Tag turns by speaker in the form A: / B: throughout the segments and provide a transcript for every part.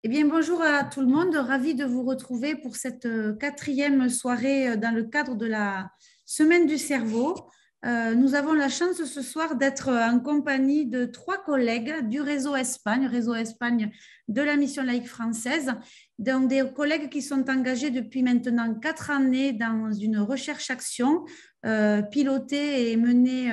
A: Eh bien, bonjour à tout le monde. Ravi de vous retrouver pour cette quatrième soirée dans le cadre de la Semaine du cerveau. Nous avons la chance ce soir d'être en compagnie de trois collègues du réseau Espagne de la Mission laïque française, donc des collègues qui sont engagés depuis maintenant 4 années dans une recherche-action pilotée et menée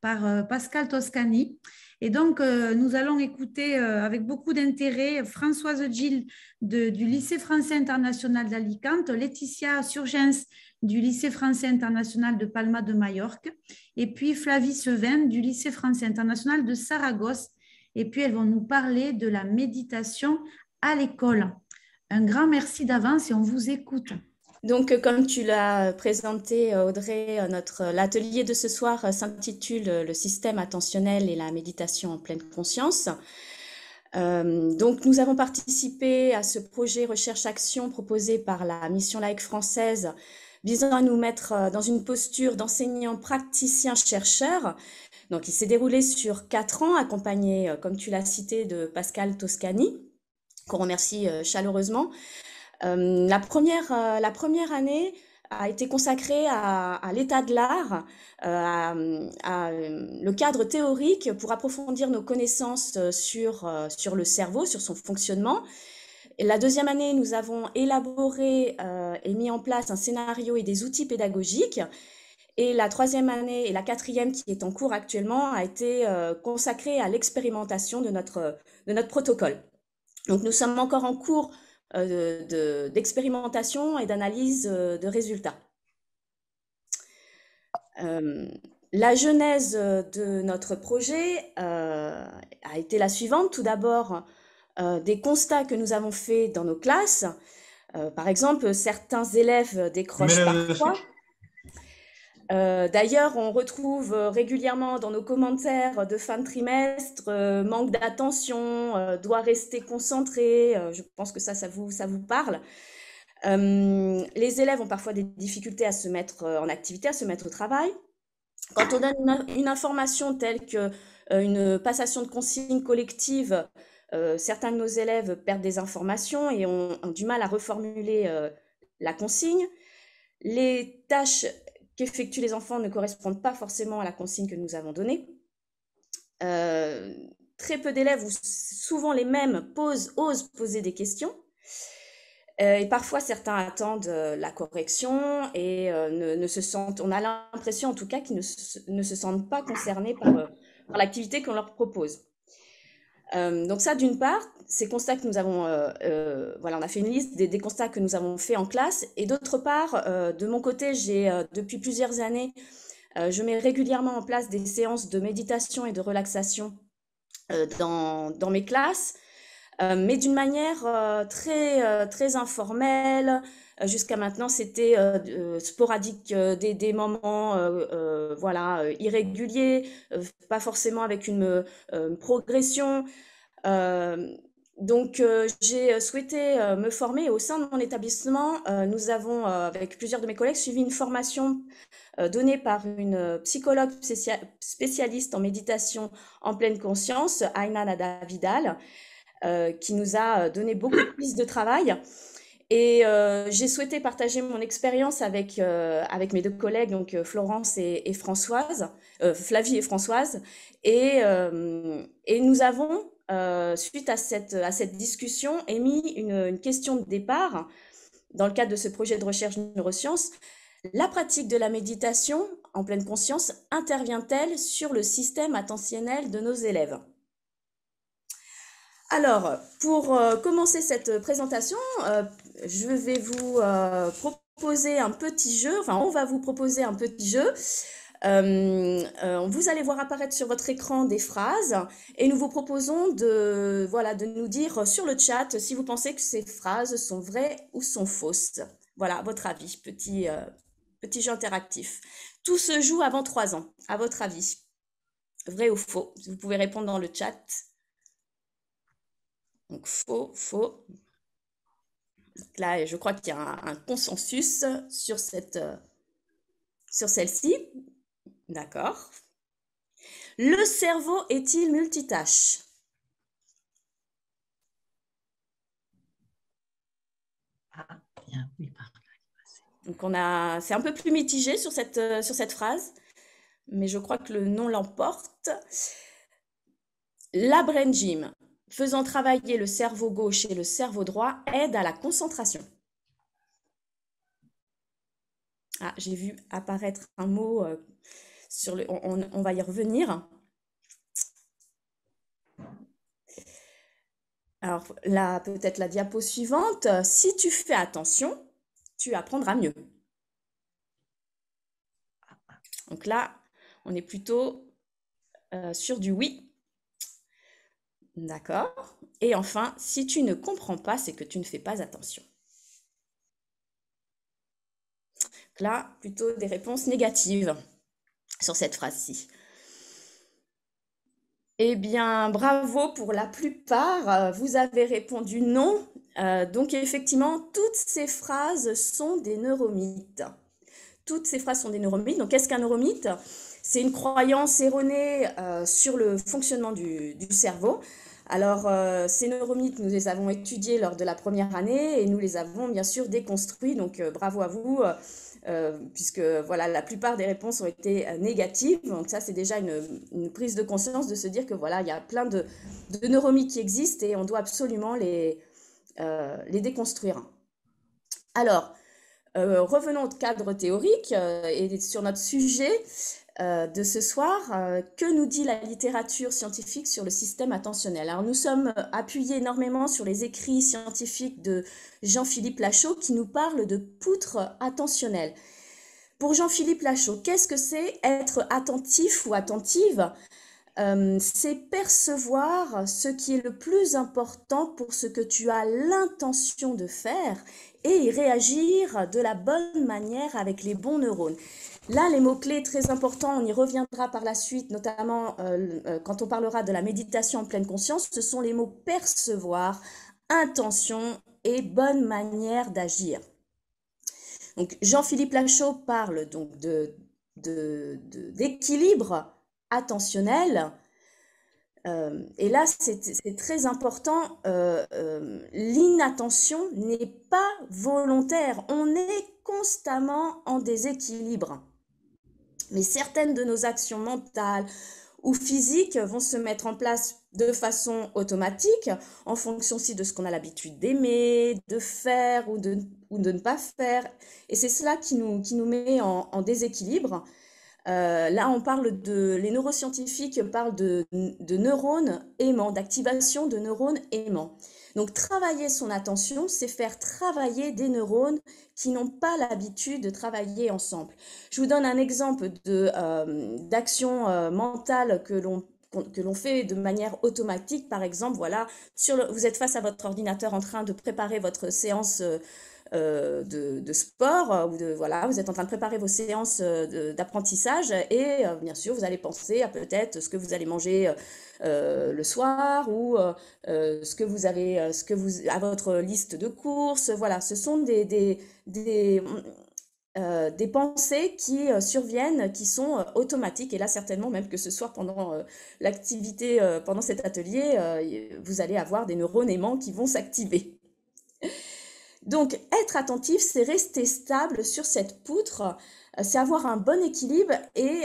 A: par Pascal Toscani. Et donc, nous allons écouter avec beaucoup d'intérêt Françoise Gilles du lycée français international d'Alicante, Laetitia Surgens du lycée français international de Palma de Majorque, et puis Flavie Sevin du lycée français international de Saragosse. Et puis, elles vont nous parler de la méditation à l'école. Un grand merci d'avance et on vous écoute.
B: Donc, comme tu l'as présenté, Audrey, l'atelier de ce soir s'intitule Le système attentionnel et la méditation en pleine conscience. Donc, nous avons participé à ce projet recherche-action proposé par la Mission laïque française visant à nous mettre dans une posture d'enseignant praticien chercheur. Donc, il s'est déroulé sur 4 ans, accompagné, comme tu l'as cité, de Pascal Toscani, qu'on remercie chaleureusement. La première année a été consacrée à l'état de l'art, le cadre théorique pour approfondir nos connaissances sur le cerveau, sur son fonctionnement. Et la deuxième année, nous avons élaboré et mis en place un scénario et des outils pédagogiques. Et la troisième année et la quatrième, qui est en cours actuellement, a été consacrée à l'expérimentation de notre protocole. Donc nous sommes encore en cours d'expérimentation et d'analyse de résultats. La genèse de notre projet a été la suivante. Tout d'abord, des constats que nous avons faits dans nos classes. Par exemple, certains élèves décrochent parfois. D'ailleurs, on retrouve régulièrement dans nos commentaires de fin de trimestre manque d'attention, doit rester concentré. Je pense que ça vous parle. Les élèves ont parfois des difficultés à se mettre en activité, à se mettre au travail. Quand on donne une information telle que une passation de consignes collective, certains de nos élèves perdent des informations et ont du mal à reformuler la consigne. Les tâches qu'effectuent les enfants ne correspondent pas forcément à la consigne que nous avons donnée. Très peu d'élèves, ou souvent les mêmes, osent poser des questions. Et parfois, certains attendent la correction et ne se sentent, on a l'impression en tout cas qu'ils ne se sentent pas concernés par l'activité qu'on leur propose. Donc ça, d'une part, ces constats que nous avons, voilà, on a fait une liste des constats que nous avons fait en classe. Et d'autre part, de mon côté, depuis plusieurs années, je mets régulièrement en place des séances de méditation et de relaxation dans mes classes, mais d'une manière très informelle. Jusqu'à maintenant, c'était sporadique, des moments voilà, irréguliers, pas forcément avec une progression. Donc, j'ai souhaité me former au sein de mon établissement. Nous avons, avec plusieurs de mes collègues, suivi une formation donnée par une psychologue spécialiste en méditation en pleine conscience, Aina Nada Vidal, qui nous a donné beaucoup de pistes de travail. Et j'ai souhaité partager mon expérience avec mes deux collègues, donc Florence et Françoise, Flavie et Françoise. Et nous avons, suite à cette discussion, émis une question de départ dans le cadre de ce projet de recherche neurosciences. La pratique de la méditation en pleine conscience intervient-elle sur le système attentionnel de nos élèves? Alors, pour commencer cette présentation, je vais vous proposer un petit jeu, enfin on va vous proposer un petit jeu. Vous allez voir apparaître sur votre écran des phrases et nous vous proposons de nous dire sur le chat si vous pensez que ces phrases sont vraies ou sont fausses. Voilà, votre avis, petit jeu interactif. Tout se joue avant 3 ans, à votre avis. Vrai ou faux? Vous pouvez répondre dans le chat. Donc faux. Là, je crois qu'il y a un consensus sur celle-ci. D'accord. Le cerveau est-il multitâche?
C: bien, oui, par là.
B: Donc c'est un peu plus mitigé sur cette phrase, mais je crois que le nom l'emporte. La brain gym, faisant travailler le cerveau gauche et le cerveau droit, aide à la concentration. Ah, j'ai vu apparaître un mot on va y revenir. Alors là, peut-être la diapo suivante. Si tu fais attention, tu apprendras mieux. Donc là, on est plutôt sur du oui. D'accord. Et enfin, si tu ne comprends pas, c'est que tu ne fais pas attention. Donc là, plutôt des réponses négatives sur cette phrase-ci. Eh bien, bravo pour la plupart. Vous avez répondu non. Donc, effectivement, toutes ces phrases sont des neuromythes. Toutes ces phrases sont des neuromythes. Donc, qu'est-ce qu'un neuromythe? C'est une croyance erronée sur le fonctionnement du cerveau. Alors, ces neuromythes, nous les avons étudiés lors de la première année et nous les avons bien sûr déconstruits. Donc, bravo à vous, puisque voilà, la plupart des réponses ont été négatives. Donc, ça, c'est déjà une prise de conscience de se dire que voilà, il y a plein de neuromythes qui existent et on doit absolument les déconstruire. Alors, revenons au cadre théorique et sur notre sujet de ce soir. Que nous dit la littérature scientifique sur le système attentionnel? Alors, nous sommes appuyés énormément sur les écrits scientifiques de Jean-Philippe Lachaud qui nous parle de poutre attentionnelle. Pour Jean-Philippe Lachaud, qu'est-ce que c'est être attentif ou attentive? C'est percevoir ce qui est le plus important pour ce que tu as l'intention de faire et y réagir de la bonne manière avec les bons neurones. Là, les mots-clés très importants, on y reviendra par la suite, notamment quand on parlera de la méditation en pleine conscience, ce sont les mots percevoir, intention et bonne manière d'agir. Donc, Jean-Philippe Lachaud parle donc d'équilibre attentionnel. Et là, c'est très important. L'inattention n'est pas volontaire. On est constamment en déséquilibre. Mais certaines de nos actions mentales ou physiques vont se mettre en place de façon automatique en fonction aussi de ce qu'on a l'habitude d'aimer, de faire ou de ne pas faire. Et c'est cela qui nous met en déséquilibre. Là, on parle les neuroscientifiques parlent de neurones aimants, d'activation de neurones aimants. Donc, travailler son attention, c'est faire travailler des neurones qui n'ont pas l'habitude de travailler ensemble. Je vous donne un exemple d'action mentale que l'on fait de manière automatique. Par exemple, voilà, vous êtes face à votre ordinateur en train de préparer votre séance de sport, voilà, vous êtes en train de préparer vos séances d'apprentissage et bien sûr, vous allez penser à peut-être ce que vous allez manger le soir ou ce que vous avez à votre liste de courses. Voilà, ce sont des pensées qui surviennent, qui sont automatiques. Et là, certainement, même que ce soir, pendant l'activité, pendant cet atelier, vous allez avoir des neurones aimants qui vont s'activer. Donc, être attentif, c'est rester stable sur cette poutre, c'est avoir un bon équilibre et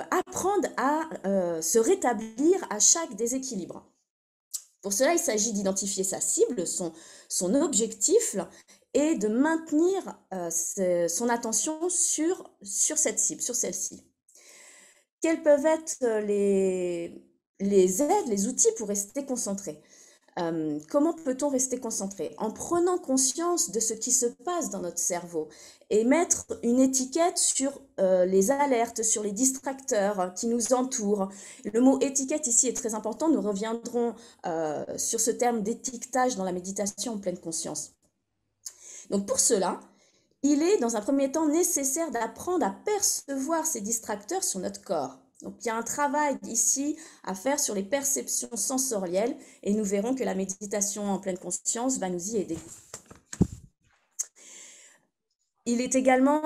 B: apprendre à se rétablir à chaque déséquilibre. Pour cela, il s'agit d'identifier sa cible, son objectif et de maintenir son attention sur cette cible, sur celle-ci. Quels peuvent être les aides, les outils pour rester concentré? Comment peut-on rester concentré? En prenant conscience de ce qui se passe dans notre cerveau et mettre une étiquette sur les alertes, sur les distracteurs qui nous entourent. Le mot étiquette ici est très important. Nous reviendrons sur ce terme d'étiquetage dans la méditation en pleine conscience. Donc pour cela, il est dans un premier temps nécessaire d'apprendre à percevoir ces distracteurs sur notre corps. Donc, il y a un travail ici à faire sur les perceptions sensorielles et nous verrons que la méditation en pleine conscience va nous y aider. Il est également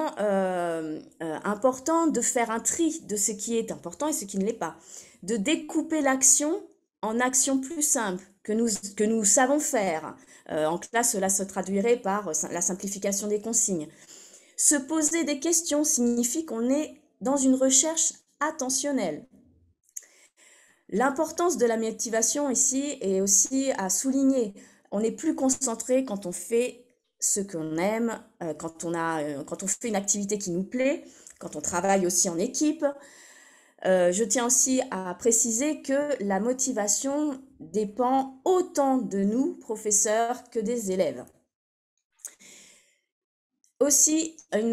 B: important de faire un tri de ce qui est important et ce qui ne l'est pas, de découper l'action en actions plus simples, que nous savons faire. En classe, cela se traduirait par la simplification des consignes. Se poser des questions signifie qu'on est dans une recherche attentionnelle. L'importance de la motivation ici est aussi à souligner. On est plus concentré quand on fait ce qu'on aime, quand on fait une activité qui nous plaît, quand on travaille aussi en équipe. Je tiens aussi à préciser que la motivation dépend autant de nous, professeurs, que des élèves. Aussi, un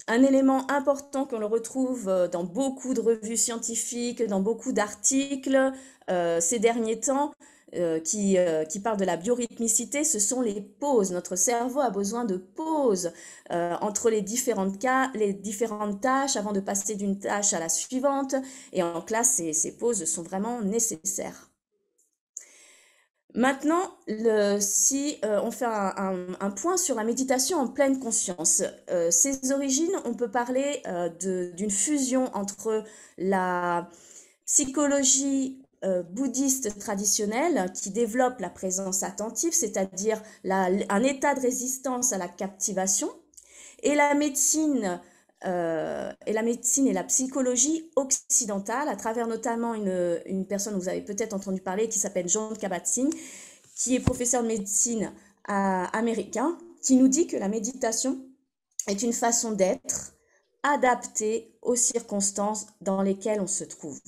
B: élément important qu'on le retrouve dans beaucoup de revues scientifiques, dans beaucoup d'articles ces derniers temps, qui parlent de la biorhythmicité, ce sont les pauses. Notre cerveau a besoin de pauses entre les différentes tâches avant de passer d'une tâche à la suivante. Et en classe, ces pauses sont vraiment nécessaires. Maintenant, si on fait un point sur la méditation en pleine conscience, ses origines, on peut parler d'une fusion entre la psychologie bouddhiste traditionnelle qui développe la présence attentive, c'est-à-dire un état de résistance à la captivation, et la médecine et la psychologie occidentale, à travers notamment une personne, vous avez peut-être entendu parler, qui s'appelle Jon Kabat-Zinn, qui est professeur de médecine américain, qui nous dit que la méditation est une façon d'être adaptée aux circonstances dans lesquelles on se trouve.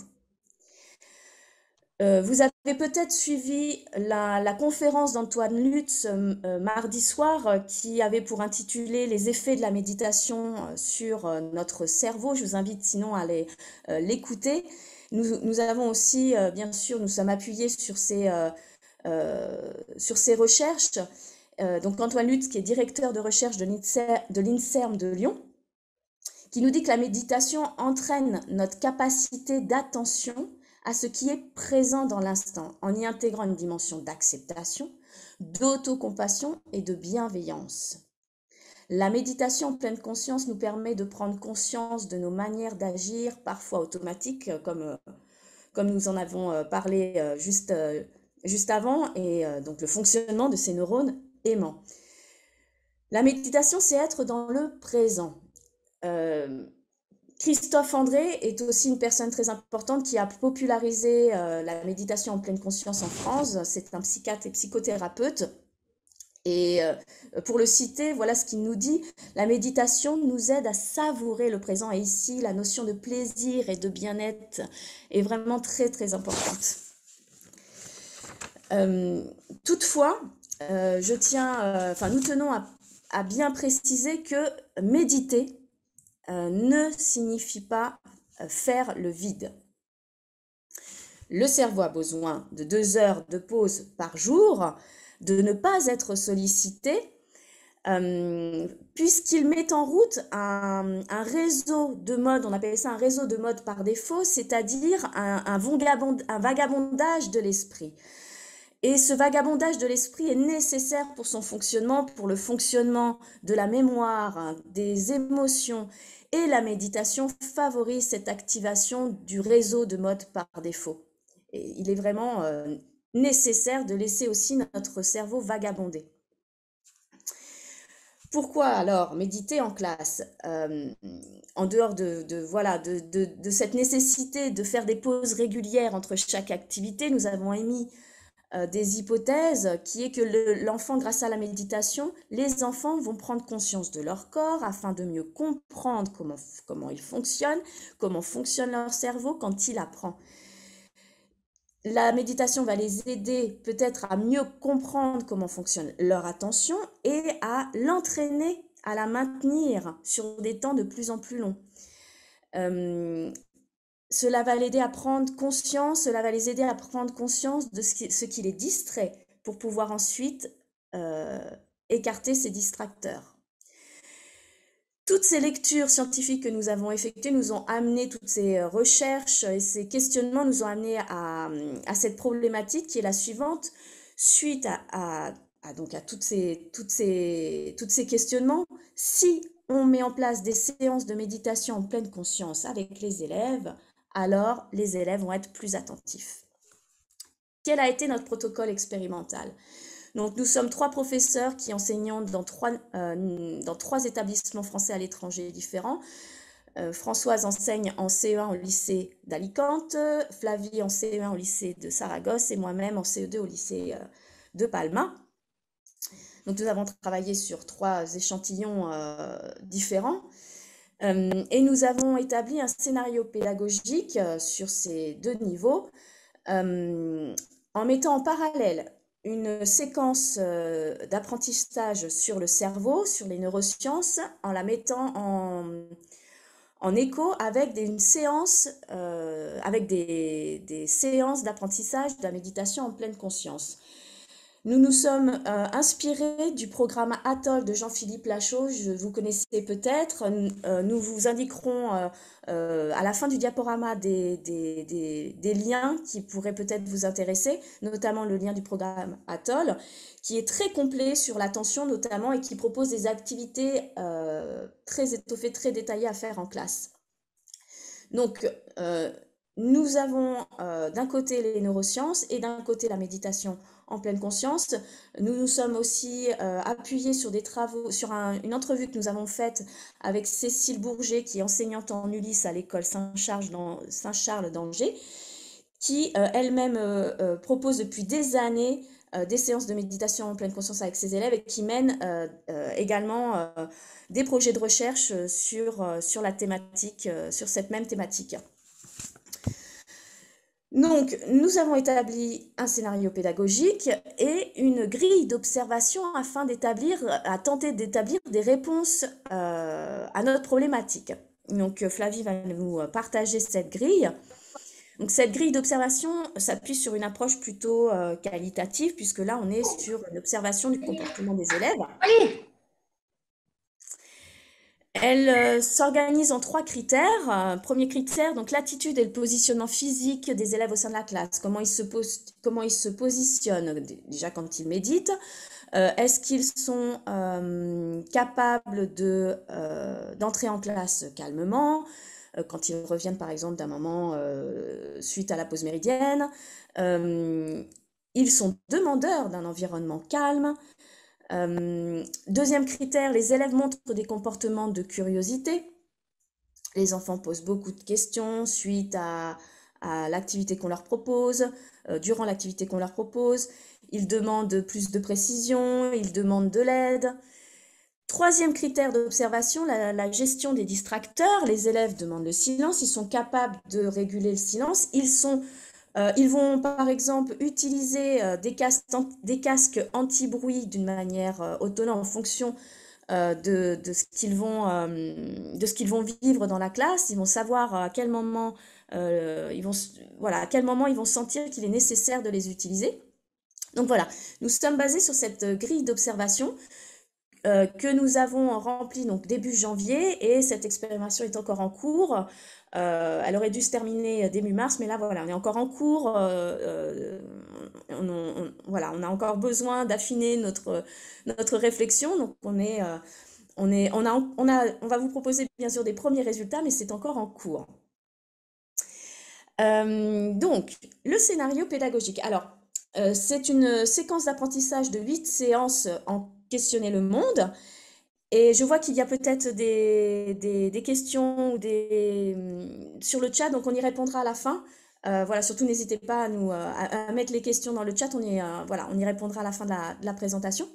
B: Vous avez peut-être suivi la conférence d'Antoine Lutz mardi soir qui avait pour intitulé Les effets de la méditation sur notre cerveau. Je vous invite sinon à aller l'écouter. Nous avons aussi, bien sûr, nous sommes appuyés sur ces recherches. Donc Antoine Lutz, qui est directeur de recherche de l'INSERM de Lyon, qui nous dit que la méditation entraîne notre capacité d'attention à ce qui est présent dans l'instant, en y intégrant une dimension d'acceptation, d'autocompassion et de bienveillance. La méditation en pleine conscience nous permet de prendre conscience de nos manières d'agir, parfois automatiques, comme nous en avons parlé juste avant, et donc le fonctionnement de ces neurones aimants. La méditation, c'est être dans le présent. Christophe André est aussi une personne très importante qui a popularisé la méditation en pleine conscience en France. C'est un psychiatre et psychothérapeute. Et pour le citer, voilà ce qu'il nous dit. La méditation nous aide à savourer le présent. Et ici, la notion de plaisir et de bien-être est vraiment très, très importante. Toutefois, nous tenons à bien préciser que méditer ne signifie pas faire le vide. Le cerveau a besoin de 2 heures de pause par jour, de ne pas être sollicité, puisqu'il met en route un réseau de mode, on appelle ça un réseau de mode par défaut, c'est-à-dire un vagabondage de l'esprit. Et ce vagabondage de l'esprit est nécessaire pour son fonctionnement, pour le fonctionnement de la mémoire, des émotions. Et la méditation favorise cette activation du réseau de mode par défaut. Et il est vraiment nécessaire de laisser aussi notre cerveau vagabonder. Pourquoi alors méditer en classe en dehors de cette nécessité de faire des pauses régulières entre chaque activité, nous avons émis des hypothèses qui est que l'enfant, grâce à la méditation, les enfants vont prendre conscience de leur corps afin de mieux comprendre comment il fonctionne, comment fonctionne leur cerveau quand il apprend. La méditation va les aider peut-être à mieux comprendre comment fonctionne leur attention et à l'entraîner, à la maintenir sur des temps de plus en plus longs. Cela va l'aider à prendre conscience, cela va les aider à prendre conscience de ce qui les distrait pour pouvoir ensuite écarter ces distracteurs. Toutes ces lectures scientifiques que nous avons effectuées nous ont amené, toutes ces recherches et ces questionnements nous ont amené à cette problématique qui est la suivante. Suite à tous ces questionnements, si on met en place des séances de méditation en pleine conscience avec les élèves, alors les élèves vont être plus attentifs. quel a été notre protocole expérimental? Donc, nous sommes 3 professeurs qui enseignons dans 3 établissements français à l'étranger différents. Françoise enseigne en CE1 au lycée d'Alicante, Flavie en CE1 au lycée de Saragosse et moi-même en CE2 au lycée de Palma. Donc, nous avons travaillé sur 3 échantillons différents. Et nous avons établi un scénario pédagogique sur ces 2 niveaux en mettant en parallèle une séquence d'apprentissage sur le cerveau, sur les neurosciences, en la mettant en écho avec une séance, avec des séances d'apprentissage de la méditation en pleine conscience. Nous nous sommes inspirés du programme Atoll de Jean-Philippe Lachaud, vous connaissez peut-être. Nous vous indiquerons à la fin du diaporama des liens qui pourraient peut-être vous intéresser, notamment le lien du programme Atoll, qui est très complet sur l'attention notamment et qui propose des activités très étoffées, très détaillées à faire en classe. Donc, nous avons d'un côté les neurosciences et d'un côté la méditation en pleine conscience. Nous nous sommes aussi appuyés sur des travaux, sur une entrevue que nous avons faite avec Cécile Bourget, qui est enseignante en Ulysse à l'école Saint-Charles d'Angers, qui elle-même propose depuis des années des séances de méditation en pleine conscience avec ses élèves et qui mène également des projets de recherche sur la thématique, sur cette même thématique. Donc, nous avons établi un scénario pédagogique et une grille d'observation afin à tenter d'établir des réponses à notre problématique. Donc, Flavie va nous partager cette grille. Donc, cette grille d'observation s'appuie sur une approche plutôt qualitative, puisque là, on est sur l'observation du comportement des élèves. Elle s'organise en 3 critères. Premier critère, donc l'attitude et le positionnement physique des élèves au sein de la classe. Comment ils se positionnent déjà quand ils méditent. Est-ce qu'ils sont capables d'entrer en classe calmement quand ils reviennent par exemple d'un moment suite à la pause méridienne. Ils sont demandeurs d'un environnement calme. Deuxième critère, les élèves montrent des comportements de curiosité. Les enfants posent beaucoup de questions suite à l'activité qu'on leur propose, durant l'activité qu'on leur propose. Ils demandent plus de précision, ils demandent de l'aide. Troisième critère d'observation, la gestion des distracteurs. Les élèves demandent le silence, ils sont capables de réguler le silence. Ils vont par exemple utiliser des casques anti-bruit d'une manière autonome en fonction de ce qu'ils vont vivre dans la classe. Ils vont savoir à quel moment ils vont sentir qu'il est nécessaire de les utiliser. Donc voilà, nous sommes basés sur cette grille d'observation que nous avons remplie donc début janvier et cette expérimentation est encore en cours. Elle aurait dû se terminer début mars, mais là voilà, on est encore en cours. On a encore besoin d'affiner notre réflexion. Donc on va vous proposer bien sûr des premiers résultats, mais c'est encore en cours. Donc le scénario pédagogique. Alors c'est une séquence d'apprentissage de 8 séances en questionner le monde. Et je vois qu'il y a peut-être des questions sur le chat, donc on y répondra à la fin. Voilà, surtout n'hésitez pas à mettre les questions dans le chat, on y répondra à la fin de la présentation.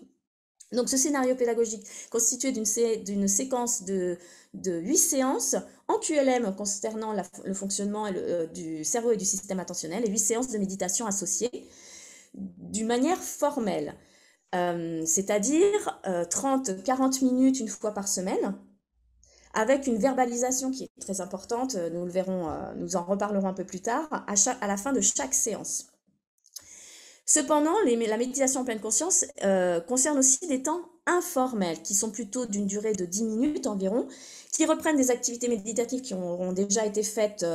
B: Donc ce scénario pédagogique constitué d'une séquence de 8 séances en QLM concernant le fonctionnement du cerveau et du système attentionnel et 8 séances de méditation associées d'une manière formelle. C'est-à-dire 30-40 minutes une fois par semaine, avec une verbalisation qui est très importante, nous le verrons, nous en reparlerons un peu plus tard, à la fin de chaque séance. Cependant, la méditation en pleine conscience concerne aussi des temps informels, qui sont plutôt d'une durée de 10 minutes environ, qui reprennent des activités méditatives qui auront déjà été faites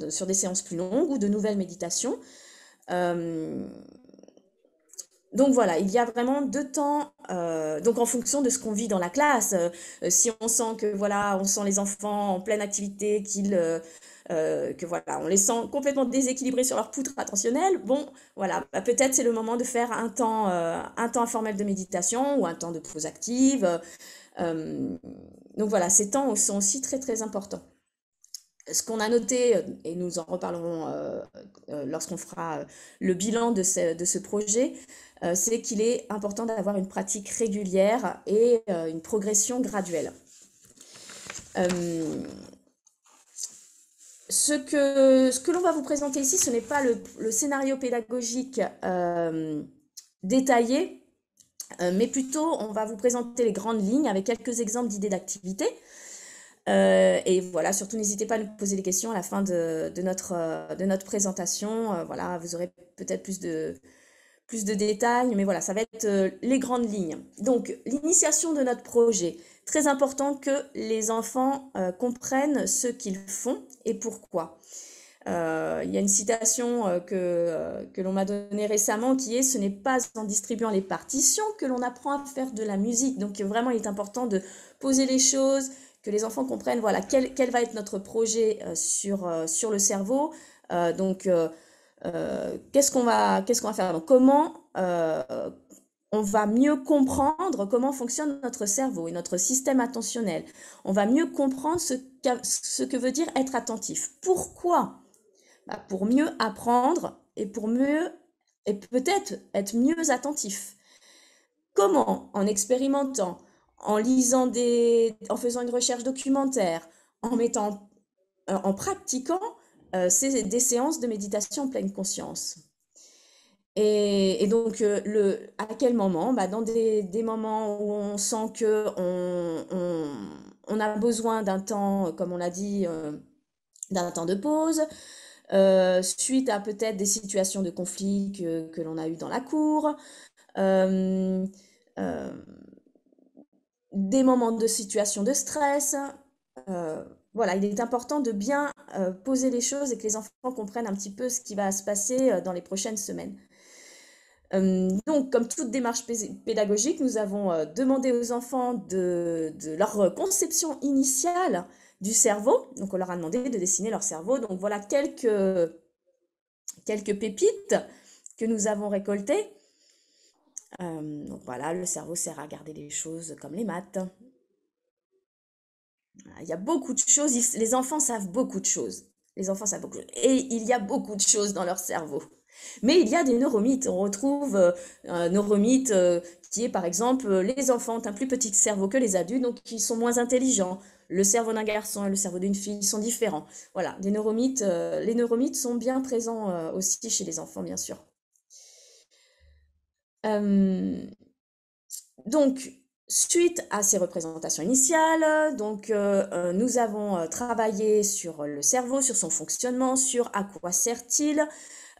B: sur des séances plus longues ou de nouvelles méditations. Donc voilà, il y a vraiment 2 temps, donc en fonction de ce qu'on vit dans la classe, si on sent que voilà, on sent les enfants en pleine activité, que voilà, on les sent complètement déséquilibrés sur leur poutre attentionnelle, bon, voilà, bah, peut-être c'est le moment de faire un temps informel de méditation ou un temps de pause active. Donc voilà, ces temps sont aussi très très importants. Ce qu'on a noté, et nous en reparlerons lorsqu'on fera le bilan de ce projet, c'est qu'il est important d'avoir une pratique régulière et une progression graduelle. Euh, ce que l'on va vous présenter ici, ce n'est pas le scénario pédagogique détaillé, mais plutôt on va vous présenter les grandes lignes avec quelques exemples d'idées d'activités. Et voilà, surtout n'hésitez pas à nous poser des questions à la fin de notre présentation. Voilà, vous aurez peut-être plus de détails, mais voilà, ça va être les grandes lignes. Donc, l'initiation de notre projet. Très important que les enfants comprennent ce qu'ils font et pourquoi. Il y a une citation que l'on m'a donnée récemment qui est « Ce n'est pas en distribuant les partitions que l'on apprend à faire de la musique ». Donc vraiment, il est important de poser les choses, que les enfants comprennent voilà, quel va être notre projet sur le cerveau. Qu'est-ce qu'on va faire? Donc, comment on va mieux comprendre comment fonctionne notre cerveau et notre système attentionnel. On va mieux comprendre ce que veut dire être attentif. Pourquoi? Bah, pour mieux apprendre et et peut-être être mieux attentif. Comment? En expérimentant, en faisant une recherche documentaire, en pratiquant des séances de méditation en pleine conscience. Et donc, à quel moment? Bah, dans des moments où on sent que on a besoin d'un temps, comme on l'a dit, d'un temps de pause, suite à peut-être des situations de conflit que l'on a eues dans la cour, euh, euh, des moments de situation de stress. Voilà, il est important de bien poser les choses et que les enfants comprennent un petit peu ce qui va se passer dans les prochaines semaines. Donc, comme toute démarche pédagogique, nous avons demandé aux enfants de leur conception initiale du cerveau. Donc, on leur a demandé de dessiner leur cerveau. Donc, voilà quelques pépites que nous avons récoltées. Donc, voilà, le cerveau sert à garder les choses comme les maths. Il y a beaucoup de choses. Les enfants savent beaucoup de choses. Les enfants savent beaucoup. Et il y a beaucoup de choses dans leur cerveau. Mais il y a des neuromythes. On retrouve un neuromythe qui est par exemple les enfants ont un plus petit cerveau que les adultes, donc ils sont moins intelligents. Le cerveau d'un garçon et le cerveau d'une fille sont différents. Voilà, les neuromythes sont bien présents aussi chez les enfants, bien sûr. Donc, suite à ces représentations initiales, nous avons travaillé sur le cerveau, sur son fonctionnement, sur à quoi sert-il.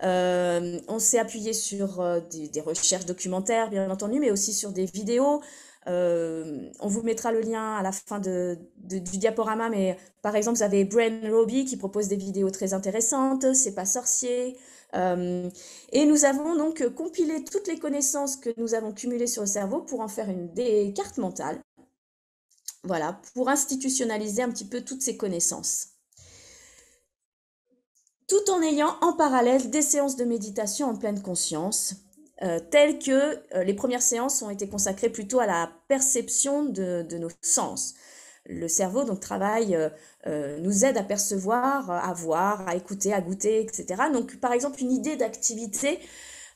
B: On s'est appuyé sur des recherches documentaires, bien entendu, mais aussi sur des vidéos. On vous mettra le lien à la fin du diaporama, mais par exemple, vous avez Brain Robbie qui propose des vidéos très intéressantes, C'est pas sorcier. Et nous avons donc compilé toutes les connaissances que nous avons cumulées sur le cerveau pour en faire des cartes mentales. Voilà, pour institutionnaliser un petit peu toutes ces connaissances. Tout en ayant en parallèle des séances de méditation en pleine conscience, telles que les premières séances ont été consacrées plutôt à la perception de nos sens. Le cerveau donc nous aide à percevoir, à voir, à écouter, à goûter, etc. Donc par exemple une idée d'activité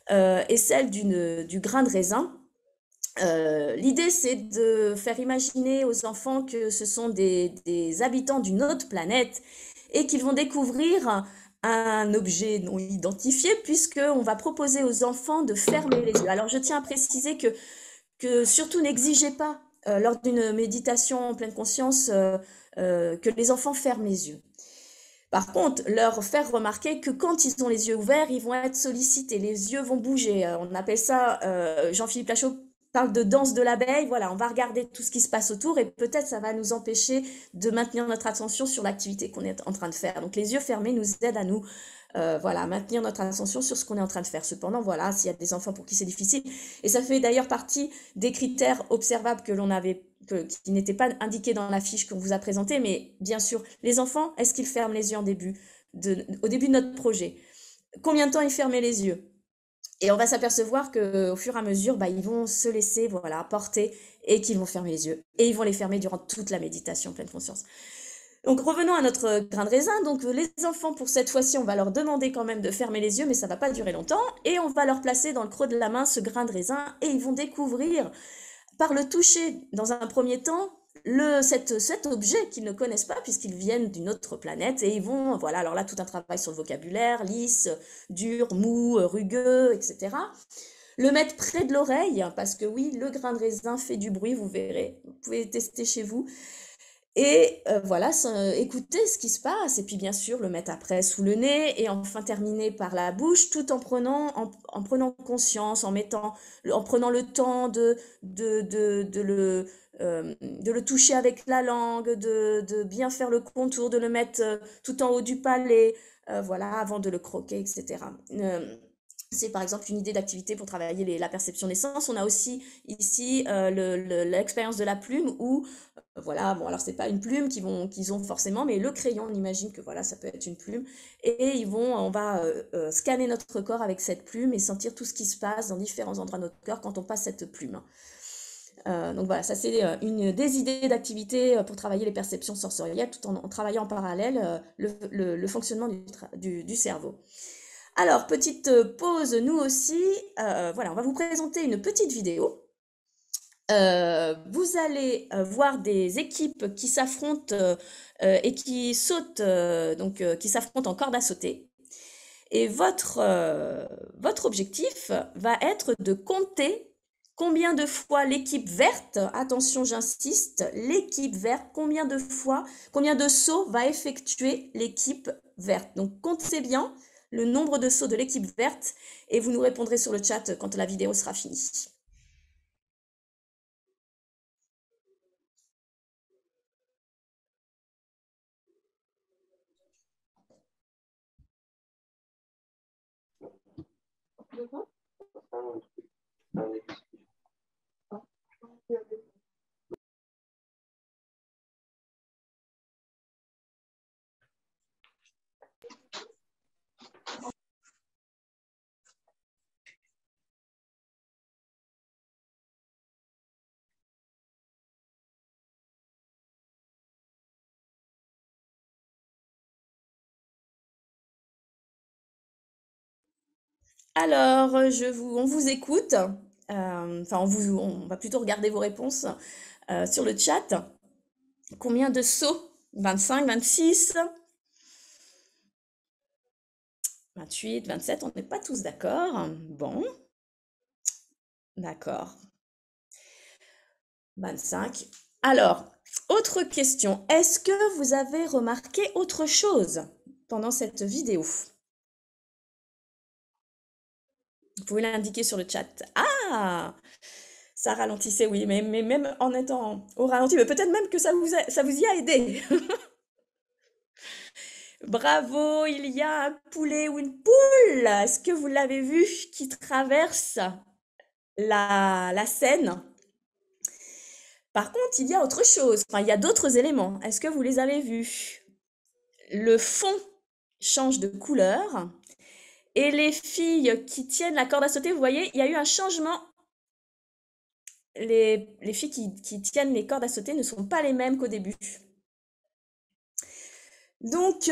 B: est celle du grain de raisin. L'idée c'est de faire imaginer aux enfants que ce sont des habitants d'une autre planète et qu'ils vont découvrir un objet non identifié puisqu'on va proposer aux enfants de fermer les yeux. Alors je tiens à préciser que surtout n'exigez pas lors d'une méditation en pleine conscience que les enfants ferment les yeux. Par contre, leur faire remarquer que quand ils ont les yeux ouverts, ils vont être sollicités, les yeux vont bouger. On appelle ça, Jean-Philippe Lachaud parle de danse de l'abeille. Voilà, on va regarder tout ce qui se passe autour et peut-être ça va nous empêcher de maintenir notre attention sur l'activité qu'on est en train de faire. Donc les yeux fermés nous aident voilà, maintenir notre attention sur ce qu'on est en train de faire. Cependant, voilà, s'il y a des enfants pour qui c'est difficile, et ça fait d'ailleurs partie des critères observables qui n'étaient pas indiqués dans la fiche qu'on vous a présentée, mais bien sûr, les enfants, est-ce qu'ils ferment les yeux au début de notre projet? Combien de temps ils fermaient les yeux? Et on va s'apercevoir qu'au fur et à mesure, bah, ils vont se laisser, voilà, porter et qu'ils vont fermer les yeux. Et ils vont les fermer durant toute la méditation pleine conscience. Donc revenons à notre grain de raisin. Donc les enfants, pour cette fois-ci, on va leur demander quand même de fermer les yeux, mais ça va pas durer longtemps. Et on va leur placer dans le creux de la main ce grain de raisin et ils vont découvrir, par le toucher, dans un premier temps, cet objet qu'ils ne connaissent pas puisqu'ils viennent d'une autre planète et ils vont, voilà, alors là, tout un travail sur le vocabulaire, lisse, dur, mou, rugueux, etc. Le mettre près de l'oreille, parce que oui, le grain de raisin fait du bruit, vous verrez, vous pouvez tester chez vous. Et voilà, écouter ce qui se passe, et puis bien sûr le mettre après sous le nez, et enfin terminer par la bouche, tout en prenant conscience, en prenant le temps de le toucher avec la langue, de bien faire le contour, de le mettre tout en haut du palais, voilà, avant de le croquer, etc. C'est par exemple une idée d'activité pour travailler la perception des sens. On a aussi ici l'expérience de la plume où voilà, bon alors c'est pas une plume qu'ils ont forcément, mais le crayon, on imagine que voilà, ça peut être une plume. Et on va scanner notre corps avec cette plume et sentir tout ce qui se passe dans différents endroits de notre corps quand on passe cette plume. Donc voilà, ça c'est une des idées d'activité pour travailler les perceptions sensorielles tout en travaillant en parallèle le fonctionnement du cerveau. Alors, petite pause, nous aussi, voilà, on va vous présenter une petite vidéo. Vous allez voir des équipes qui s'affrontent et qui sautent, qui s'affrontent en corde à sauter. Et votre objectif va être de compter combien de fois l'équipe verte, attention j'insiste, l'équipe verte, combien de sauts va effectuer l'équipe verte. Donc comptez bien le nombre de sauts de l'équipe verte et vous nous répondrez sur le chat quand la vidéo sera finie. Alors, on vous écoute. On va plutôt regarder vos réponses sur le chat. Combien de sauts? 25, 26, 28, 27, on n'est pas tous d'accord. Bon, d'accord. 25. Alors, autre question. Est-ce que vous avez remarqué autre chose pendant cette vidéo? Vous pouvez l'indiquer sur le chat. Ah! Ça ralentissait, oui, mais même en étant au ralenti, mais peut-être même que ça vous y a aidé. Bravo, il y a un poulet ou une poule. Est-ce que vous l'avez vu qui traverse la Seine? Par contre, il y a autre chose. Enfin, il y a d'autres éléments. Est-ce que vous les avez vus? Le fond change de couleur et les filles qui tiennent la corde à sauter, vous voyez, il y a eu un changement. Les filles qui tiennent les cordes à sauter ne sont pas les mêmes qu'au début. Donc,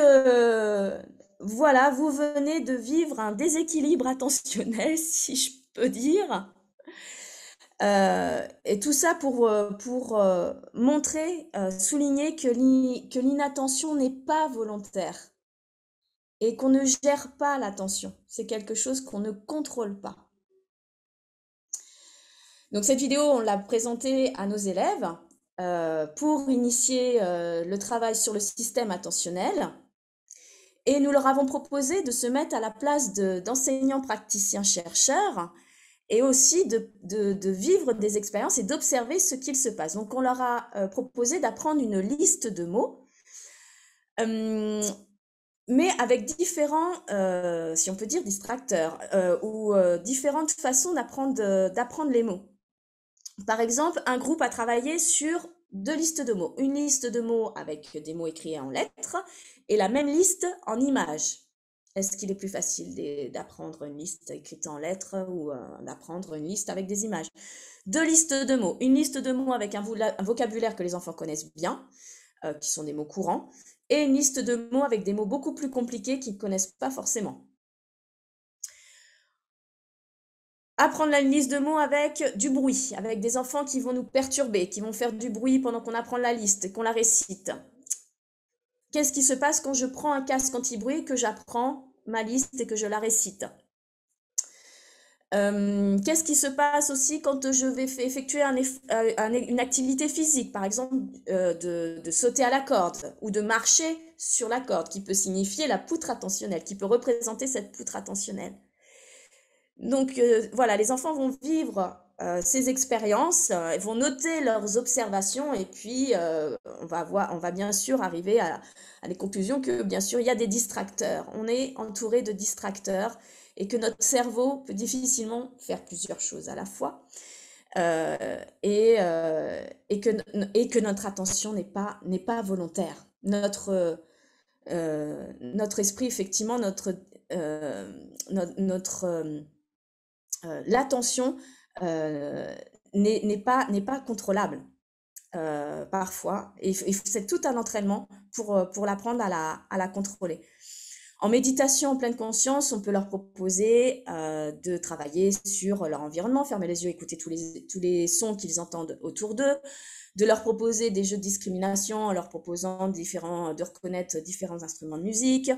B: voilà, vous venez de vivre un déséquilibre attentionnel, si je peux dire. Et tout ça pour montrer, souligner que l'inattention n'est pas volontaire et qu'on ne gère pas l'attention. C'est quelque chose qu'on ne contrôle pas. Donc cette vidéo, on l'a présentée à nos élèves pour initier le travail sur le système attentionnel. Et nous leur avons proposé de se mettre à la place d'enseignants praticiens chercheurs et aussi de vivre des expériences et d'observer ce qu'il se passe. Donc on leur a proposé d'apprendre une liste de mots mais avec différents, si on peut dire, distracteurs ou différentes façons d'apprendre les mots. Par exemple, un groupe a travaillé sur 2 listes de mots. Une liste de mots avec des mots écrits en lettres et la même liste en images. Est-ce qu'il est plus facile d'apprendre une liste écrite en lettres ou d'apprendre une liste avec des images? 2 listes de mots. Une liste de mots avec un vocabulaire que les enfants connaissent bien, qui sont des mots courants, et une liste de mots avec des mots beaucoup plus compliqués qu'ils ne connaissent pas forcément. Apprendre la liste de mots avec du bruit, avec des enfants qui vont nous perturber, qui vont faire du bruit pendant qu'on apprend la liste et qu'on la récite. Qu'est-ce qui se passe quand je prends un casque anti-bruit, que j'apprends ma liste et que je la récite? Qu'est-ce qui se passe aussi quand je vais effectuer une activité physique, par exemple de sauter à la corde ou de marcher sur la corde, qui peut signifier la poutre attentionnelle, qui peut représenter cette poutre attentionnelle. Donc voilà, les enfants vont vivre ces expériences, ils vont noter leurs observations et puis on va bien sûr arriver à des conclusions que bien sûr il y a des distracteurs. On est entouré de distracteurs et que notre cerveau peut difficilement faire plusieurs choses à la fois et que notre attention n'est pas volontaire. Notre esprit, effectivement, l'attention n'est pas contrôlable parfois. Et c'est tout un entraînement pour l'apprendre à la contrôler. En méditation en pleine conscience, on peut leur proposer de travailler sur leur environnement, fermer les yeux, écouter tous les sons qu'ils entendent autour d'eux, de leur proposer des jeux de discrimination en leur proposant de reconnaître différents instruments de musique,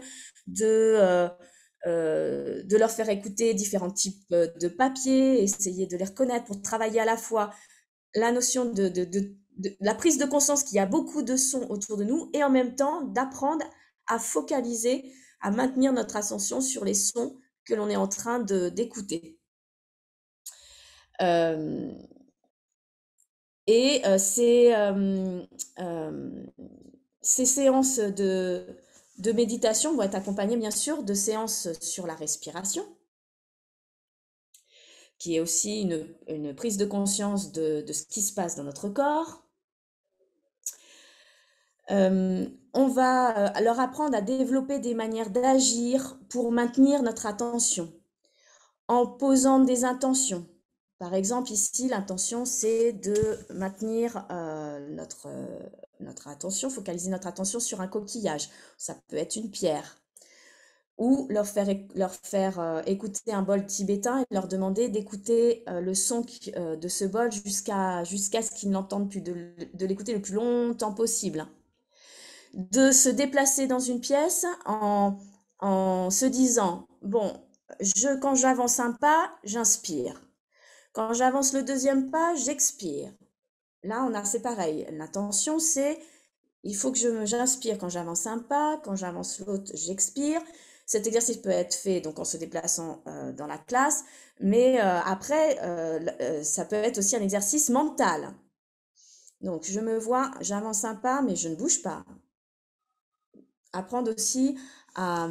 B: de leur faire écouter différents types de papiers, essayer de les reconnaître pour travailler à la fois la notion de la prise de conscience qu'il y a beaucoup de sons autour de nous et en même temps d'apprendre à focaliser, à maintenir notre attention sur les sons que l'on est en train d'écouter. Et ces séances de méditation vont être accompagnées bien sûr de séances sur la respiration, qui est aussi une prise de conscience de ce qui se passe dans notre corps. On va leur apprendre à développer des manières d'agir pour maintenir notre attention en posant des intentions. Par exemple, ici, l'intention, c'est de maintenir notre attention, focaliser notre attention sur un coquillage. Ça peut être une pierre. Ou leur faire écouter un bol tibétain et leur demander d'écouter le son de ce bol jusqu'à ce qu'ils n'entendent plus, de l'écouter le plus longtemps possible. De se déplacer dans une pièce en se disant, bon, quand j'avance un pas, j'inspire. Quand j'avance le deuxième pas, j'expire. Là, c'est pareil. L'intention, c'est, il faut que j'inspire quand j'avance un pas, quand j'avance l'autre, j'expire. Cet exercice peut être fait donc en se déplaçant dans la classe, mais après, ça peut être aussi un exercice mental. Donc, je me vois, j'avance un pas, mais je ne bouge pas. Apprendre aussi à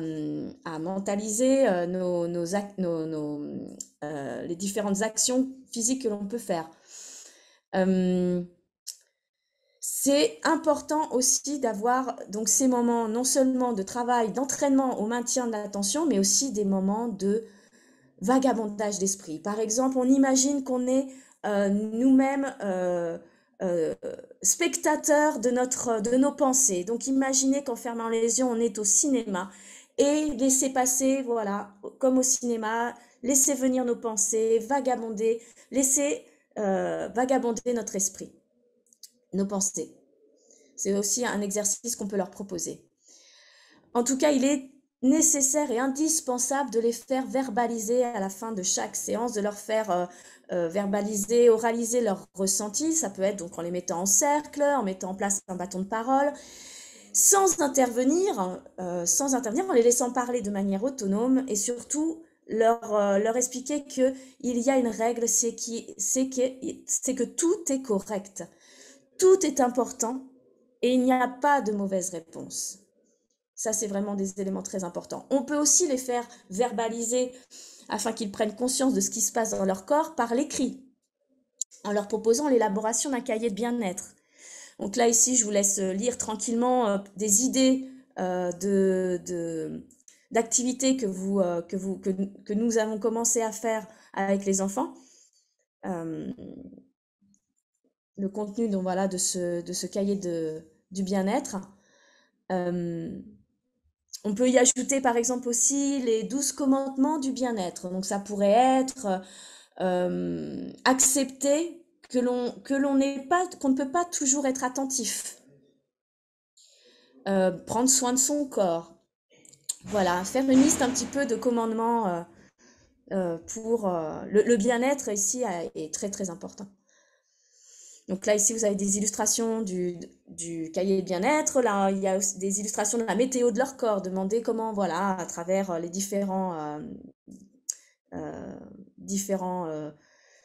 B: mentaliser les différentes actions physiques que l'on peut faire. C'est important aussi d'avoir donc ces moments non seulement de travail, d'entraînement au maintien de l'attention, mais aussi des moments de vagabondage d'esprit. Par exemple, on imagine qu'on est nous-mêmes spectateurs de nos pensées. Donc imaginez qu'en fermant les yeux, on est au cinéma et laisser passer, voilà, comme au cinéma, laisser venir nos pensées, vagabonder, laisser vagabonder notre esprit, nos pensées. C'est aussi un exercice qu'on peut leur proposer. En tout cas, il est nécessaire et indispensable de les faire verbaliser à la fin de chaque séance, de leur faire verbaliser, oraliser leurs ressentis. Ça peut être donc en les mettant en cercle, en mettant en place un bâton de parole, sans intervenir, en les laissant parler de manière autonome et surtout leur expliquer qu'il y a une règle, c'est que tout est correct, tout est important et il n'y a pas de mauvaise réponse. Ça, c'est vraiment des éléments très importants. On peut aussi les faire verbaliser afin qu'ils prennent conscience de ce qui se passe dans leur corps par l'écrit, en leur proposant l'élaboration d'un cahier de bien-être. Donc là, ici, je vous laisse lire tranquillement des idées d'activités que nous avons commencé à faire avec les enfants. Le contenu donc, voilà, de ce cahier du bien-être. On peut y ajouter par exemple aussi les 12 commandements du bien-être. Donc ça pourrait être accepter qu'on ne peut pas toujours être attentif. Prendre soin de son corps. Voilà, faire une liste un petit peu de commandements pour le bien-être ici est très très important. Donc là, ici, vous avez des illustrations du cahier de bien-être. Là, il y a aussi des illustrations de la météo de leur corps. Demander comment, voilà, à travers les différents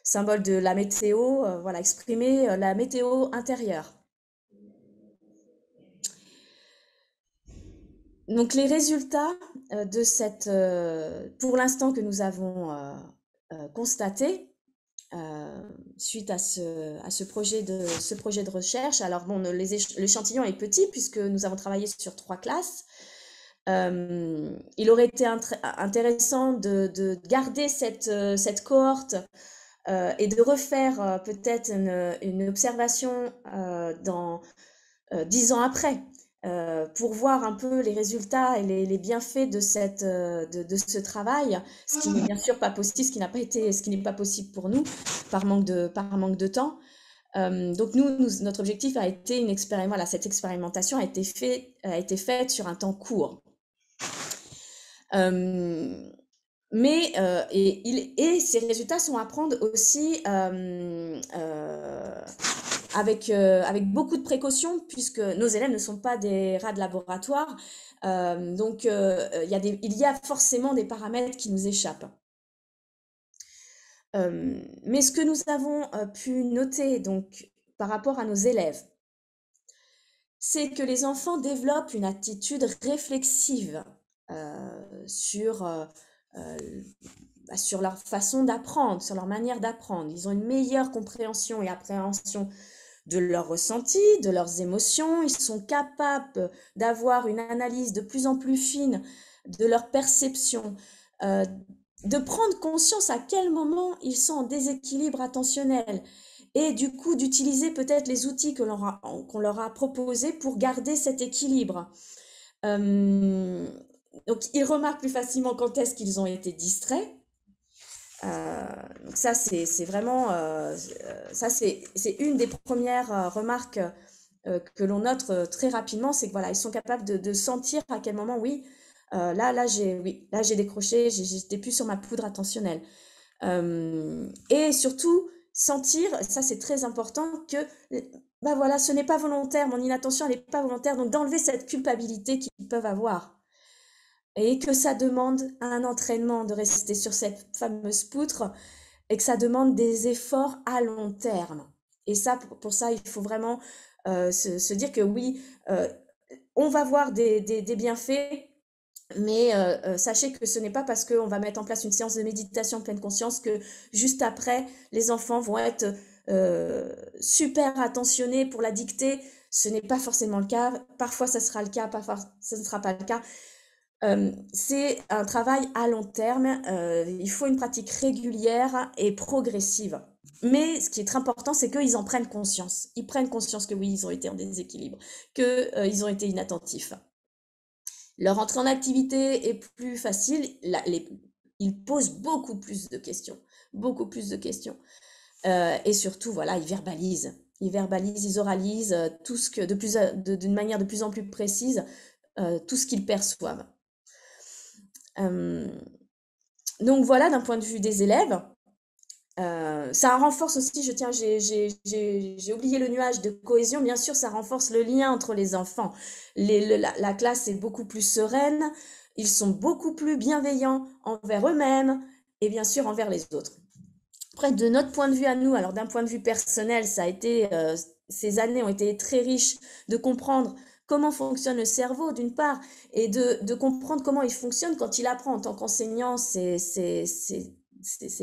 B: symboles de la météo, voilà, exprimer la météo intérieure. Donc les résultats de pour l'instant que nous avons constaté, suite à ce projet de recherche. Alors bon, l'échantillon est petit puisque nous avons travaillé sur 3 classes. Il aurait été intéressant de garder cette cohorte et de refaire peut-être une observation dans 10 ans après. Pour voir un peu les résultats et les bienfaits de ce travail, ce qui n'est bien sûr pas possible, ce qui n'est pas possible pour nous par manque de temps. Donc notre objectif a été cette expérimentation a été faite sur un temps court. Et ces résultats sont à prendre aussi avec beaucoup de précautions, puisque nos élèves ne sont pas des rats de laboratoire. Donc, il y a forcément des paramètres qui nous échappent. Mais ce que nous avons pu noter donc, par rapport à nos élèves, c'est que les enfants développent une attitude réflexive sur leur façon d'apprendre, sur leur manière d'apprendre. Ils ont une meilleure compréhension et appréhension de leurs ressentis, de leurs émotions. Ils sont capables d'avoir une analyse de plus en plus fine de leur perception, de prendre conscience à quel moment ils sont en déséquilibre attentionnel et du coup d'utiliser peut-être les outils qu'on leur a proposés pour garder cet équilibre. Donc, ils remarquent plus facilement quand est-ce qu'ils ont été distraits. Donc ça, c'est vraiment, ça c'est une des premières remarques que l'on note très rapidement, c'est que voilà, ils sont capables de sentir à quel moment, oui, là j'ai décroché, j'étais plus sur ma poudre attentionnelle. Et surtout sentir, ça c'est très important, que bah voilà, ce n'est pas volontaire, mon inattention elle n'est pas volontaire, donc d'enlever cette culpabilité qu'ils peuvent avoir. Et que ça demande un entraînement de rester sur cette fameuse poutre et que ça demande des efforts à long terme. Et ça, pour ça, il faut vraiment se dire que oui, on va voir des bienfaits, mais sachez que ce n'est pas parce qu'on va mettre en place une séance de méditation pleine conscience que juste après, les enfants vont être super attentionnés pour la dictée. Ce n'est pas forcément le cas. Parfois, ça sera le cas, parfois, ça ne sera pas le cas. C'est un travail à long terme, il faut une pratique régulière et progressive. Mais ce qui est très important, c'est qu'ils en prennent conscience. Ils prennent conscience que oui, ils ont été en déséquilibre, qu'ils ont été inattentifs. Leur entrée en activité est plus facile, ils posent beaucoup plus de questions. Et surtout, voilà, ils verbalisent, ils oralisent tout ce que, d'une manière de plus en plus précise, tout ce qu'ils perçoivent. Donc voilà, d'un point de vue des élèves, ça renforce aussi, j'ai oublié le nuage de cohésion, bien sûr, ça renforce le lien entre les enfants. La classe est beaucoup plus sereine, ils sont beaucoup plus bienveillants envers eux-mêmes et bien sûr envers les autres. Après, de notre point de vue à nous, alors d'un point de vue personnel, ces années ont été très riches de comprendre comment fonctionne le cerveau d'une part, et de comprendre comment il fonctionne quand il apprend en tant qu'enseignant, c'est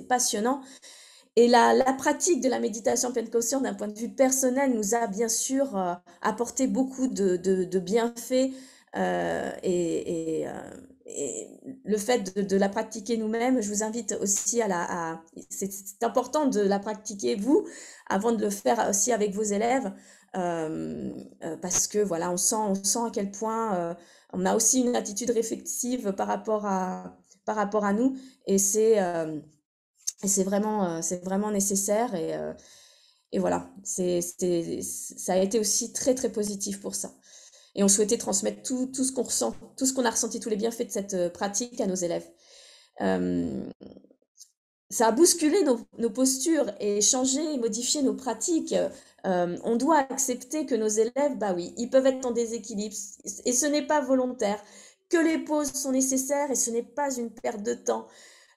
B: passionnant. Et la pratique de la méditation pleine conscience d'un point de vue personnel nous a bien sûr apporté beaucoup de bienfaits et le fait de la pratiquer nous-mêmes, je vous invite aussi c'est important de la pratiquer vous avant de le faire aussi avec vos élèves parce que voilà, on sent à quel point on a aussi une attitude réflexive par rapport à nous et c'est vraiment nécessaire et voilà, ça a été aussi très très positif pour ça. Et on souhaitait transmettre tout ce qu'on ressent, tout ce qu'on a ressenti, tous les bienfaits de cette pratique à nos élèves. Ça a bousculé nos postures et changé et modifié nos pratiques. On doit accepter que nos élèves, bah oui, ils peuvent être en déséquilibre et ce n'est pas volontaire, que les pauses sont nécessaires et ce n'est pas une perte de temps.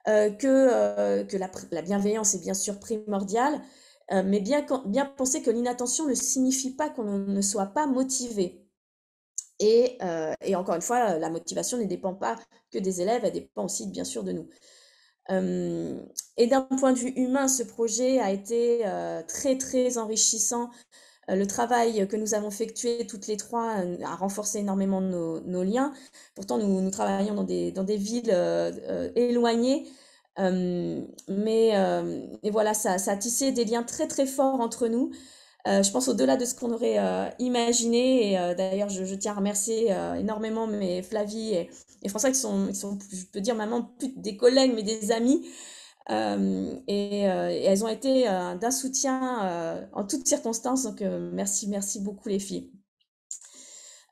B: Que la bienveillance est bien sûr primordiale, mais bien penser que l'inattention ne signifie pas qu'on ne soit pas motivé. Et encore une fois, la motivation ne dépend pas que des élèves, elle dépend aussi bien sûr de nous. Et d'un point de vue humain, ce projet a été très très enrichissant. Le travail que nous avons effectué toutes les trois a renforcé énormément nos liens. Pourtant, nous travaillons dans des villes éloignées. Et voilà, ça a tissé des liens très très forts entre nous. Je pense au-delà de ce qu'on aurait imaginé. Et d'ailleurs, je tiens à remercier énormément mes Flavie et François qui sont, je peux dire maintenant, plus des collègues, mais des amis. Et elles ont été d'un soutien en toutes circonstances. Donc, merci beaucoup les filles.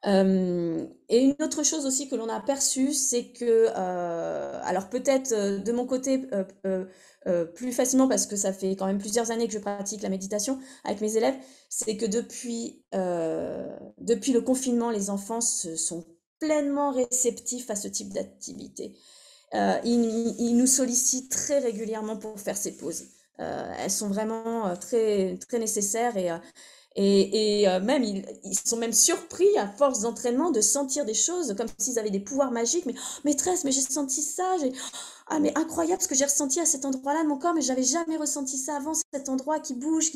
B: Et une autre chose aussi que l'on a aperçue, c'est que, alors peut-être de mon côté plus facilement parce que ça fait quand même plusieurs années que je pratique la méditation avec mes élèves, c'est que depuis le confinement, les enfants sont pleinement réceptifs à ce type d'activité. Ils nous sollicitent très régulièrement pour faire ces pauses. Elles sont vraiment très, très nécessaires et même ils sont même surpris à force d'entraînement de sentir des choses comme s'ils avaient des pouvoirs magiques. Mais oh, maîtresse, mais j'ai senti ça. Ah mais incroyable ce que j'ai ressenti à cet endroit-là de mon corps, mais j'avais jamais ressenti ça avant. Cet endroit qui bouge,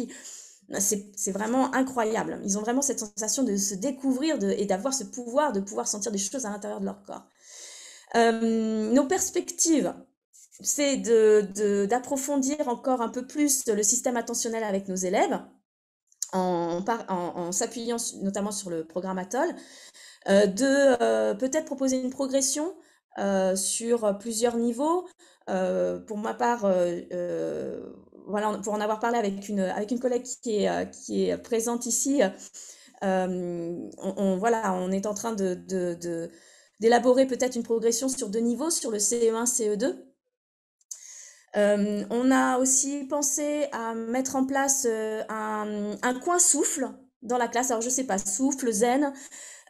B: c'est vraiment incroyable. Ils ont vraiment cette sensation de se découvrir et d'avoir ce pouvoir de pouvoir sentir des choses à l'intérieur de leur corps. Nos perspectives, c'est d'approfondir encore un peu plus le système attentionnel avec nos élèves, en s'appuyant notamment sur le programme Atoll, de peut-être proposer une progression sur plusieurs niveaux. Pour ma part, voilà, pour en avoir parlé avec une collègue qui est présente ici, voilà, on est en train d'élaborer peut-être une progression sur 2 niveaux, sur le CE1, CE2. On a aussi pensé à mettre en place un coin souffle dans la classe. Alors, je sais pas, souffle, zen,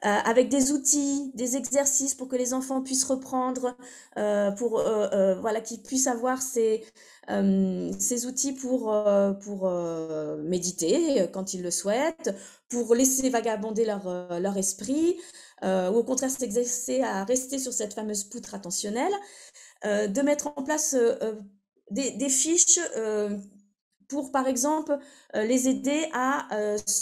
B: avec des outils, des exercices pour que les enfants puissent reprendre, voilà, qu'ils puissent avoir ces outils pour méditer quand ils le souhaitent, pour laisser vagabonder leur esprit, ou au contraire s'exercer à rester sur cette fameuse poutre attentionnelle, de mettre en place des fiches pour, par exemple, les aider à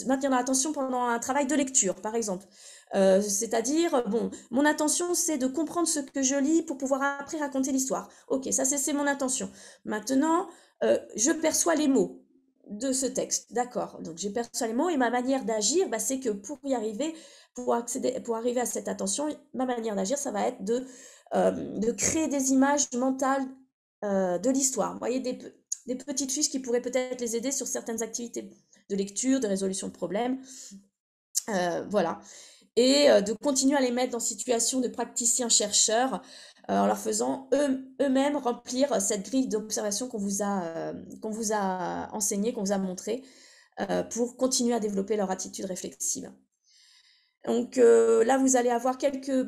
B: maintenir leur attention pendant un travail de lecture, par exemple. C'est-à-dire, bon, mon intention, c'est de comprendre ce que je lis pour pouvoir après raconter l'histoire. Ok, ça c'est mon intention. Maintenant, je perçois les mots de ce texte, d'accord. Donc, je perçois les mots et ma manière d'agir, bah, c'est que pour y arriver, pour arriver à cette attention, ma manière d'agir, ça va être de créer des images mentales de l'histoire. Vous voyez, des petites fiches qui pourraient peut-être les aider sur certaines activités de lecture, de résolution de problèmes. Voilà. Et de continuer à les mettre dans situation de praticiens-chercheurs en leur faisant eux-mêmes remplir cette grille d'observation qu'on vous a enseignée, qu'on vous a montrée, pour continuer à développer leur attitude réflexive. Donc là, vous allez avoir quelques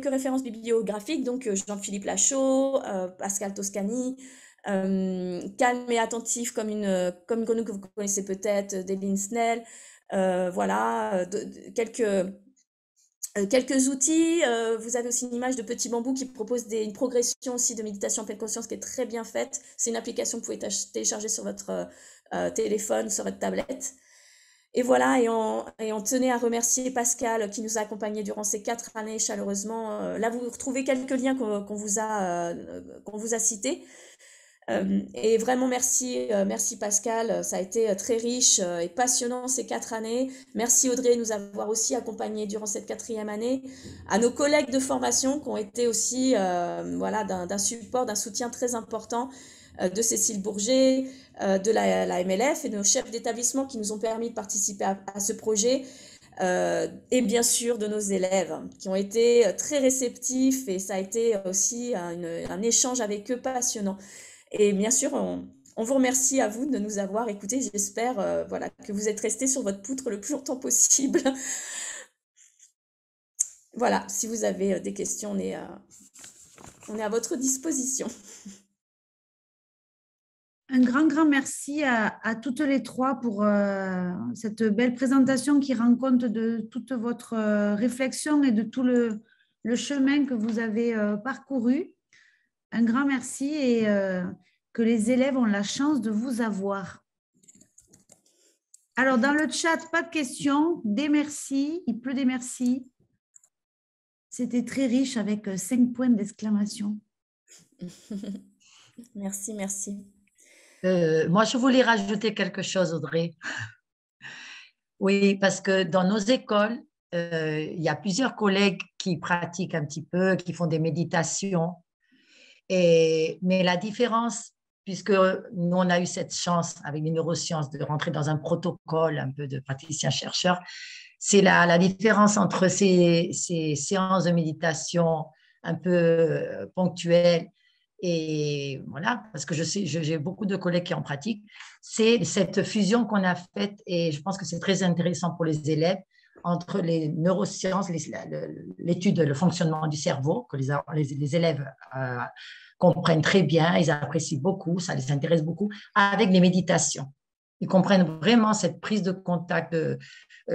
B: références bibliographiques, donc Jean-Philippe Lachaud, Pascal Toscani, Calme et attentif comme une que vous connaissez peut-être, d'Eline Snell, Voilà, quelques outils. Vous avez aussi une image de Petit Bambou qui propose une progression aussi de méditation en pleine conscience qui est très bien faite. C'est une application que vous pouvez télécharger sur votre téléphone ou sur votre tablette. Et voilà, et on tenait à remercier Pascal qui nous a accompagnés durant ces 4 années chaleureusement. Là, vous retrouvez quelques liens qu'on vous a cités. Et vraiment merci Pascal, ça a été très riche et passionnant ces 4 années. Merci Audrey de nous avoir aussi accompagnés durant cette 4e année. À nos collègues de formation qui ont été aussi voilà, d'un support, d'un soutien très important, de Cécile Bourget, de la MLF et de nos chefs d'établissement qui nous ont permis de participer à ce projet. Et bien sûr de nos élèves qui ont été très réceptifs, et ça a été aussi un échange avec eux passionnant. Et bien sûr, on vous remercie à vous de nous avoir écoutés. J'espère voilà, que vous êtes restés sur votre poutre le plus longtemps possible. Voilà, si vous avez des questions, on est à votre disposition.
A: Un grand merci à toutes les trois pour cette belle présentation qui rend compte de toute votre réflexion et de tout le chemin que vous avez parcouru. Un grand merci et que les élèves ont la chance de vous avoir. Alors, dans le chat, pas de questions, des merci, il pleut des merci. C'était très riche avec 5 points d'exclamation.
B: Merci.
C: Moi, je voulais rajouter quelque chose, Audrey. Oui, parce que dans nos écoles, il y a plusieurs collègues qui pratiquent un petit peu, qui font des méditations. Mais la différence, puisque nous, on a eu cette chance avec les neurosciences de rentrer dans un protocole un peu de praticien-chercheur, c'est la différence entre ces séances de méditation un peu ponctuelles et voilà, parce que j'ai beaucoup de collègues qui en pratiquent, c'est cette fusion qu'on a faite et je pense que c'est très intéressant pour les élèves entre les neurosciences, l'étude, le fonctionnement du cerveau, que les élèves comprennent très bien, ils apprécient beaucoup, ça les intéresse beaucoup, avec les méditations. Ils comprennent vraiment cette prise de contact, de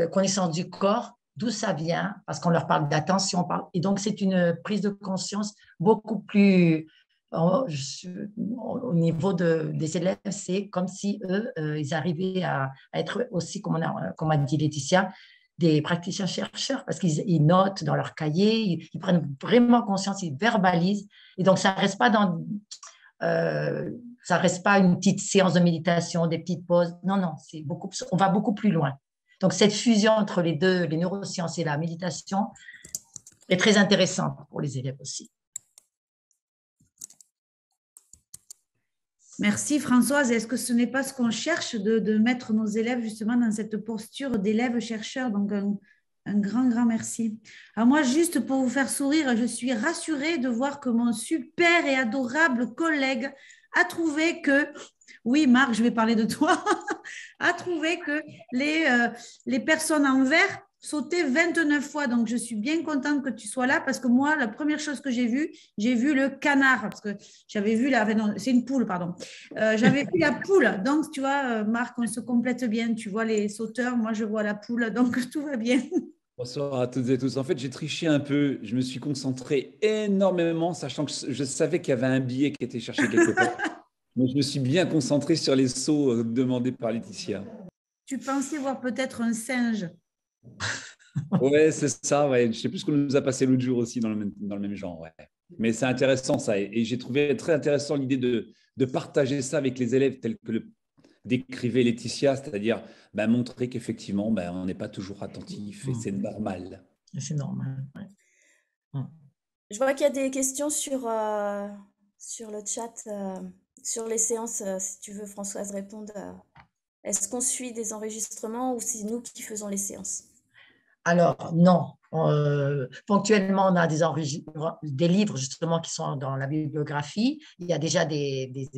C: connaissance du corps, d'où ça vient, parce qu'on leur parle d'attention. Et donc, c'est une prise de conscience beaucoup plus… Au niveau des élèves, c'est comme si eux, ils arrivaient à être aussi, comme a dit Laetitia, des praticiens-chercheurs, parce qu'ils notent dans leur cahier, ils prennent vraiment conscience, ils verbalisent. Et donc, ça ne reste pas ça reste pas une petite séance de méditation, des petites pauses. Non, on va beaucoup plus loin. Donc, cette fusion entre les deux, les neurosciences et la méditation, est très intéressante pour les élèves aussi.
A: Merci Françoise. Est-ce que ce n'est pas ce qu'on cherche de mettre nos élèves justement dans cette posture d'élèves chercheurs? Donc, un grand merci. Alors moi, juste pour vous faire sourire, je suis rassurée de voir que mon super et adorable collègue a trouvé que, oui Marc, je vais parler de toi, a trouvé que les personnes en vert sauté 29 fois. Donc, je suis bien contente que tu sois là parce que moi, la première chose que j'ai vu le canard parce que j'avais vu c'est une poule, pardon. J'avais vu la poule. Donc, tu vois, Marc, on se complète bien. Tu vois les sauteurs, moi, je vois la poule. Donc, tout va bien.
D: Bonsoir à toutes et tous. En fait, j'ai triché un peu. Je me suis concentré énormément, sachant que je savais qu'il y avait un billet qui était cherché quelque part. Mais je me suis bien concentré sur les sauts demandés par Laetitia.
A: Tu pensais voir peut-être un singe?
D: Ouais, c'est ça. Ouais. Je sais plus ce qu'on nous a passé l'autre jour aussi dans le même genre. Ouais. Mais c'est intéressant ça. Et j'ai trouvé très intéressant l'idée de partager ça avec les élèves tels que le décrivait Laetitia, c'est-à-dire montrer qu'effectivement, on n'est pas toujours attentif et c'est normal.
C: C'est normal, ouais.
B: Je vois qu'il y a des questions sur le chat, sur les séances. Si tu veux, Françoise, répondre. Est-ce qu'on suit des enregistrements ou c'est nous qui faisons les séances?
C: Alors, non. Ponctuellement, on a des livres justement qui sont dans la bibliographie. Il y a déjà des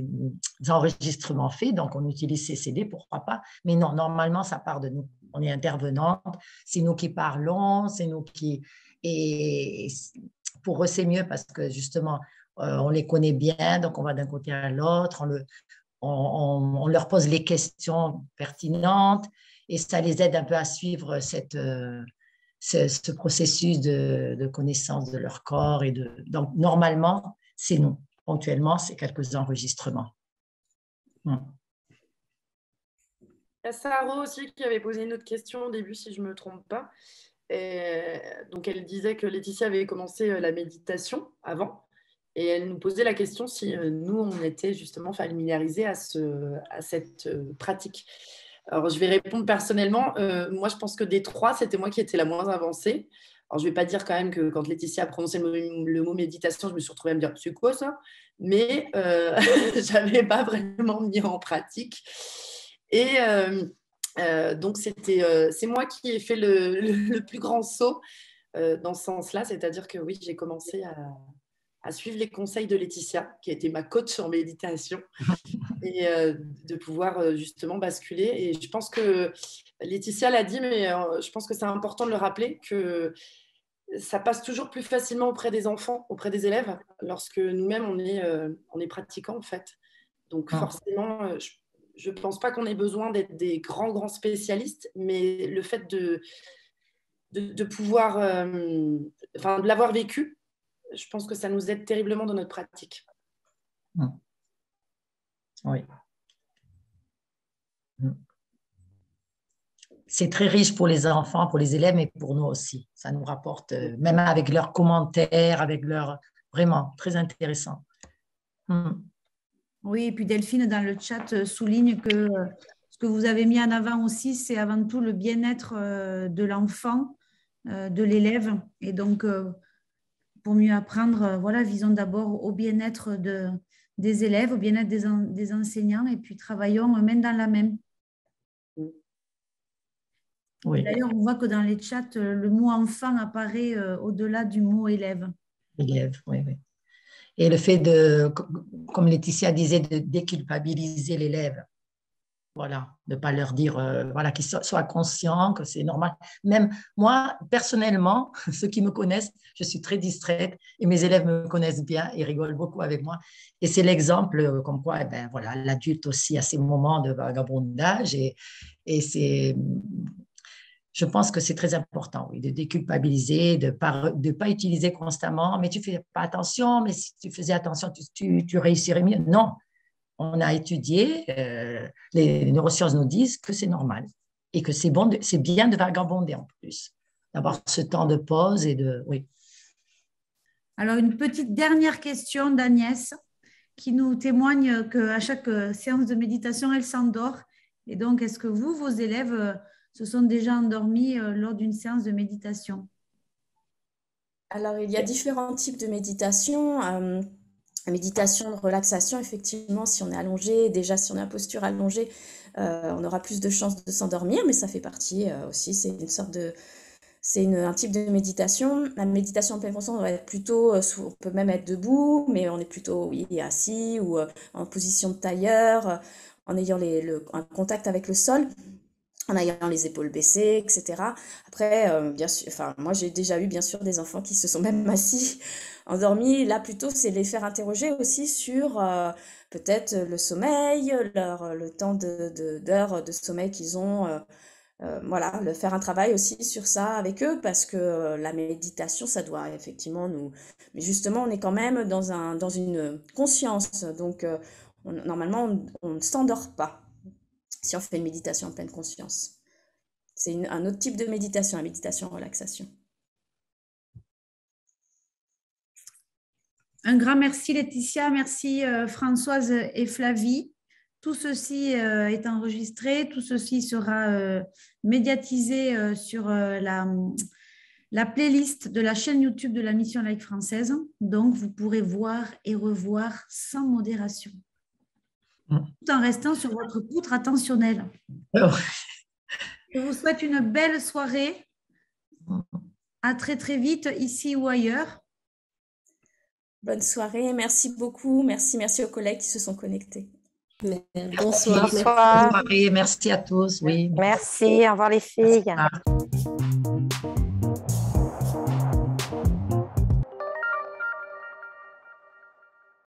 C: enregistrements faits, donc on utilise ces CD, pourquoi pas. Mais non, normalement, ça part de nous. On est intervenante, c'est nous qui parlons, c'est nous qui… Et pour eux, c'est mieux parce que justement, on les connaît bien, donc on va d'un côté à l'autre, on leur pose les questions pertinentes. et ça les aide un peu à suivre ce processus de connaissance de leur corps. Donc, normalement, c'est nous. Ponctuellement, c'est quelques enregistrements.
E: Il y a Saro aussi qui avait posé une autre question au début, si je ne me trompe pas. Donc, elle disait que Laetitia avait commencé la méditation avant. Et elle nous posait la question si nous, on était justement familiarisés à cette pratique. Alors, je vais répondre personnellement. Moi, je pense que des trois, c'était moi qui étais la moins avancée. Alors, je ne vais pas dire quand même que quand Laetitia a prononcé le mot méditation, je me suis retrouvée à me dire « c'est quoi ça ?» Mais je n'avais pas vraiment mis en pratique. Et donc, c'est moi qui ai fait le plus grand saut dans ce sens-là. C'est-à-dire que oui, j'ai commencé à suivre les conseils de Laetitia, qui a été ma coach en méditation, et de pouvoir justement basculer. Et je pense que Laetitia l'a dit, mais je pense que c'est important de le rappeler, que ça passe toujours plus facilement auprès des enfants, auprès des élèves, lorsque nous-mêmes, on est pratiquants, en fait. Donc forcément, je ne pense pas qu'on ait besoin d'être des grands spécialistes, mais le fait de pouvoir, de l'avoir vécu, je pense que ça nous aide terriblement dans notre pratique.
C: Oui. C'est très riche pour les enfants, pour les élèves, mais pour nous aussi. Ça nous rapporte, même avec leurs commentaires, avec leurs... Vraiment, très intéressant.
A: Oui, et puis Delphine, dans le chat, souligne que ce que vous avez mis en avant aussi, c'est avant tout le bien-être de l'enfant, de l'élève. Et donc, pour mieux apprendre, voilà, visons d'abord au bien-être des élèves, au bien-être des enseignants, et puis travaillons main dans la main.
C: Oui.
A: D'ailleurs, on voit que dans les chats, le mot enfant apparaît au-delà du mot élève.
C: Élève, oui, oui. Et le fait de, comme Laetitia disait, de déculpabiliser l'élève. Voilà, de ne pas leur dire, voilà, qu'ils soient conscients que c'est normal. Même moi, personnellement, ceux qui me connaissent, je suis très distraite et mes élèves me connaissent bien et rigolent beaucoup avec moi. Et c'est l'exemple comme quoi, voilà, l'adulte aussi a ses moments de vagabondage et c'est, je pense que c'est très important, oui, de déculpabiliser, de pas utiliser constamment, mais tu ne fais pas attention, mais si tu faisais attention, tu réussirais mieux. Non. On a étudié, les neurosciences nous disent que c'est normal et que c'est bon, c'est bien de vagabonder en plus, d'avoir ce temps de pause et de... Oui.
A: Alors, une petite dernière question d'Agnès qui nous témoigne qu'à chaque séance de méditation, elle s'endort. Et donc, est-ce que vous, vos élèves, se sont déjà endormis lors d'une séance de méditation?
B: Alors, il y a différents types de méditation. La méditation de relaxation, effectivement, si on est allongé, déjà si on a la posture allongée, on aura plus de chances de s'endormir, mais ça fait partie aussi, c'est une sorte de... C'est un type de méditation. La méditation en pleine conscience, on va être plutôt, on peut même être debout, mais on est plutôt assis ou en position de tailleur, en ayant un contact avec le sol, en ayant les épaules baissées, etc. Après, bien sûr, moi j'ai déjà eu bien sûr des enfants qui se sont même assis, endormis. Là plutôt, c'est les faire interroger aussi sur peut-être le sommeil, le temps d'heures de sommeil qu'ils ont. Voilà, faire un travail aussi sur ça avec eux, parce que la méditation, ça doit effectivement nous... Mais justement, on est quand même dans une conscience, donc normalement, on ne s'endort pas si on fait une méditation en pleine conscience. C'est un autre type de méditation, la méditation relaxation.
A: Un grand merci Laetitia, merci Françoise et Flavie. Tout ceci est enregistré, tout ceci sera médiatisé sur la playlist de la chaîne YouTube de la Mission laïque française. Donc, vous pourrez voir et revoir sans modération, tout en restant sur votre poutre attentionnelle. Je vous souhaite une belle soirée. À très très vite, ici ou ailleurs.
B: Bonne soirée, merci beaucoup. Merci aux collègues qui se sont connectés.
F: Bonsoir.
C: Merci à tous. Oui.
F: Merci, au revoir les filles.